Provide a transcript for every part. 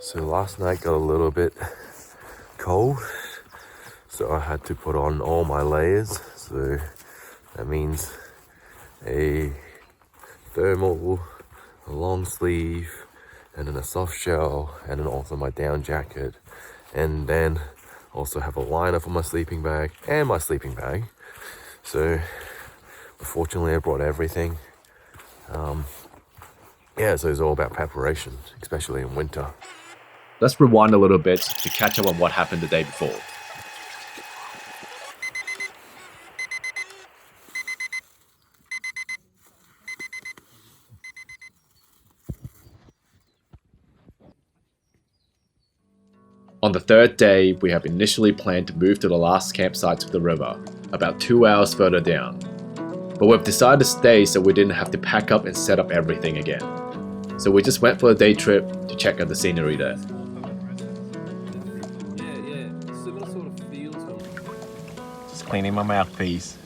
So last night got a little bit cold, so I had to put on all my layers. So that means a thermal, a long sleeve, and then a soft shell, and then also my down jacket, and then also have a liner for my sleeping bag and my sleeping bag. So fortunately I brought everything. Yeah, so it's all about preparation, especially in winter. Let's rewind a little bit to catch up on what happened the day before. On the third day, we have initially planned to move to the last campsite of the river, about 2 hours further down. But we've decided to stay so we didn't have to pack up and set up everything again. So we just went for a day trip to check out the scenery there. Just cleaning my mouthpiece.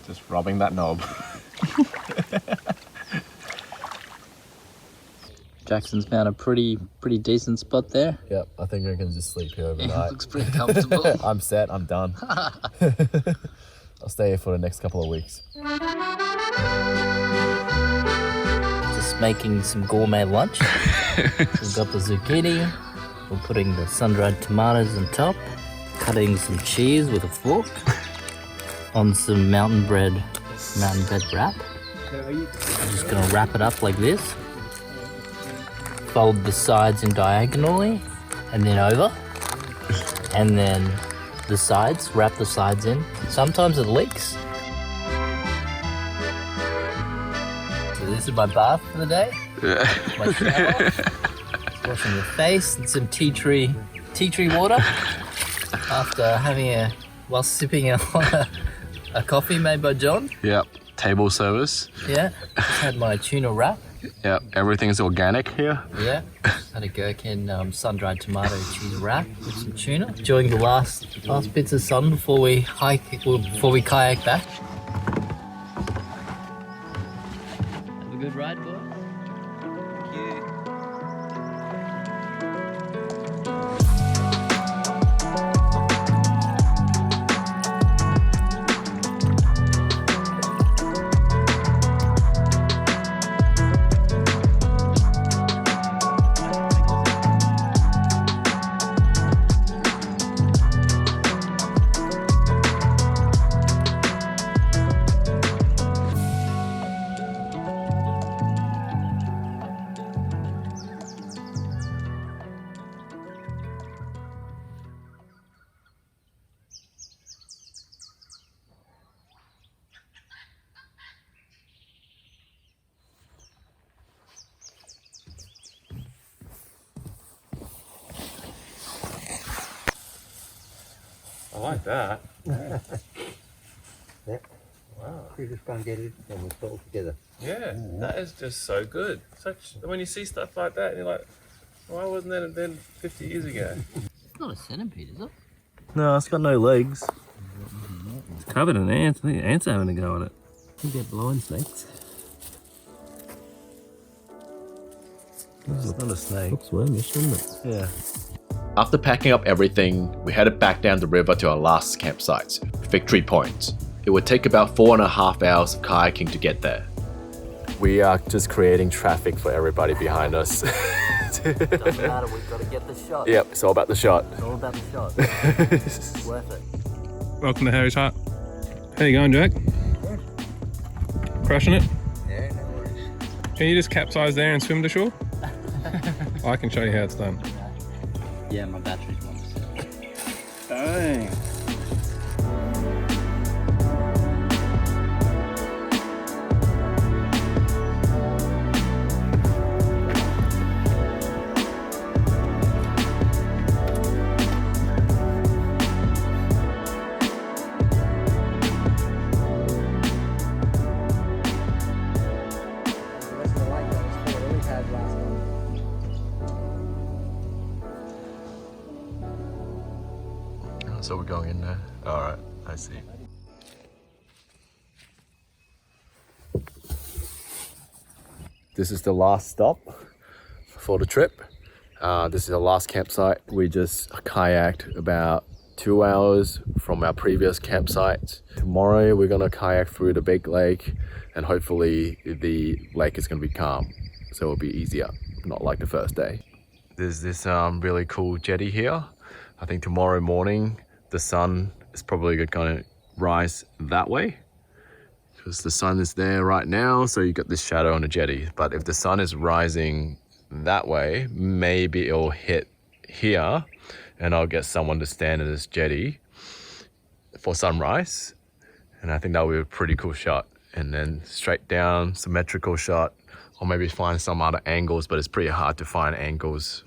Just rubbing that knob. Jackson's found a pretty decent spot there. Yep, I think I can just sleep here Yeah, overnight. looks pretty comfortable. I'm set, I'm done. I'll stay here for the next couple of weeks. Just making some gourmet lunch. We've got the zucchini. We're putting the sun-dried tomatoes on top. Cutting some cheese with a fork on some mountain bread wrap. I'm just gonna wrap it up like this. Fold the sides in diagonally and then over. And then the sides, wrap the sides in. Sometimes it leaks. So this is my bath for the day. My shower. Just washing the face and some tea tree water. After while sipping on a coffee made by John. Yep, table service. Yeah, just had my tuna wrap. Yep, everything's organic here. Yeah, had a gherkin sun-dried tomato cheese wrap with some tuna. Enjoying the last bits of sun before we kayak back. Have a good ride, boys. Thank you. I like that. Yeah. Wow. We just go and get it and we'll put it together. Yeah, that is just so good. When you see stuff like that, you're like, why wasn't that then 50 years ago? It's not a centipede, is it? No, it's got no legs. It's covered in ants. I think ants are having a go at it. You get blowing snakes. It's not a snake. Looks wormish, doesn't it? Yeah. After packing up everything, we headed back down the river to our last campsite, Victory Point. It would take about 4.5 hours of kayaking to get there. We are just creating traffic for everybody behind us. Doesn't matter, we've got to get the shot. Yep, it's all about the shot. It's all about the shot. It's worth it. Welcome to Harry's Hut. How you going, Jack? Crushing it? Yeah, no worries. Can you just capsize there and swim to shore? I can show you how it's done. Yeah, my battery's 1%. Dang. That's the light that was what we had last time. So we're going in there? Alright, I see. This is the last stop for the trip. This is the last campsite. We just kayaked about 2 hours from our previous campsite. Tomorrow we're gonna kayak through the big lake, and hopefully the lake is gonna be calm, so it'll be easier, not like the first day. There's this really cool jetty here. I think tomorrow morning the sun is probably gonna rise that way, because the sun is there right now, so you got this shadow on the jetty. But if the sun is rising that way, maybe it'll hit here and I'll get someone to stand in this jetty for sunrise, and I think that would be a pretty cool shot. And then straight down, symmetrical shot, or maybe find some other angles, but it's pretty hard to find angles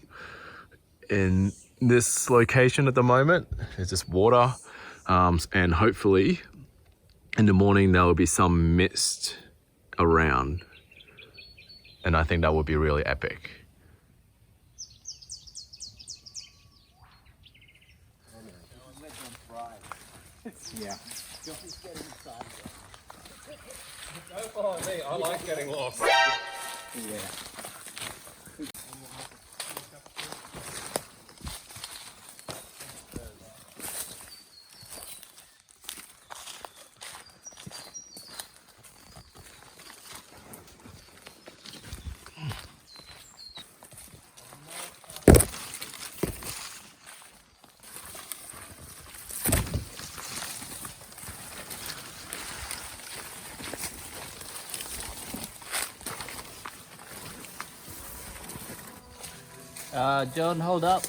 in this location at the moment. It's just water, and hopefully in the morning there will be some mist around, and I think that would be really epic. Yeah. Don't follow me. I like getting lost. Yeah. John, hold up.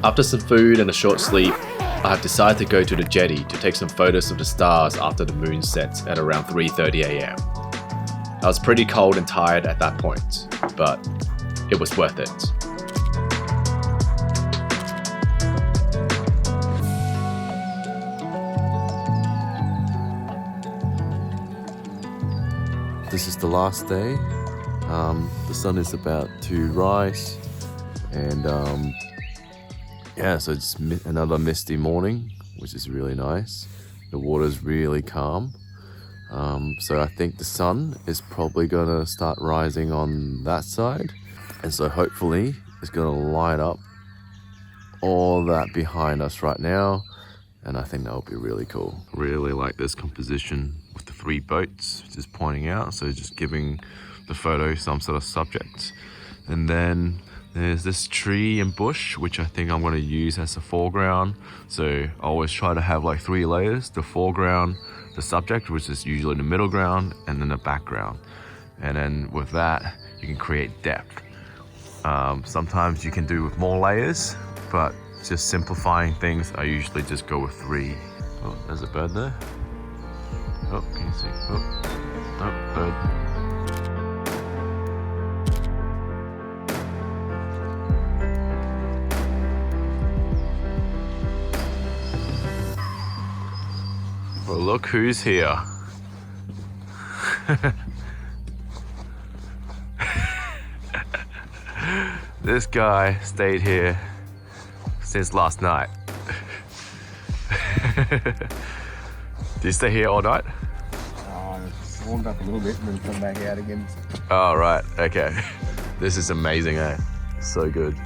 After some food and a short sleep, I have decided to go to the jetty to take some photos of the stars after the moon sets at around 3:30 AM. I was pretty cold and tired at that point, but it was worth it. This is the last day. The sun is about to rise, and yeah, so it's another misty morning, which is really nice. The water's really calm. So I think the sun is probably gonna start rising on that side. And so hopefully it's gonna light up all that behind us right now. And I think that will be really cool. Really like this composition with the 3 boats just pointing out. So just giving the photo some sort of subject. And then there's this tree and bush, which I think I'm gonna use as a foreground. So I always try to have like 3 layers: the foreground, the subject, which is usually the middle ground, and then the background. And then with that, you can create depth. Sometimes you can do with more layers, but just simplifying things, I usually just go with 3. Oh, there's a bird there. Oh, can you see? Oh, bird. Well, look who's here. This guy stayed here since last night. Do you stay here all night? I warmed up a little bit and then come back out again. Oh, right, okay. This is amazing, eh? So good.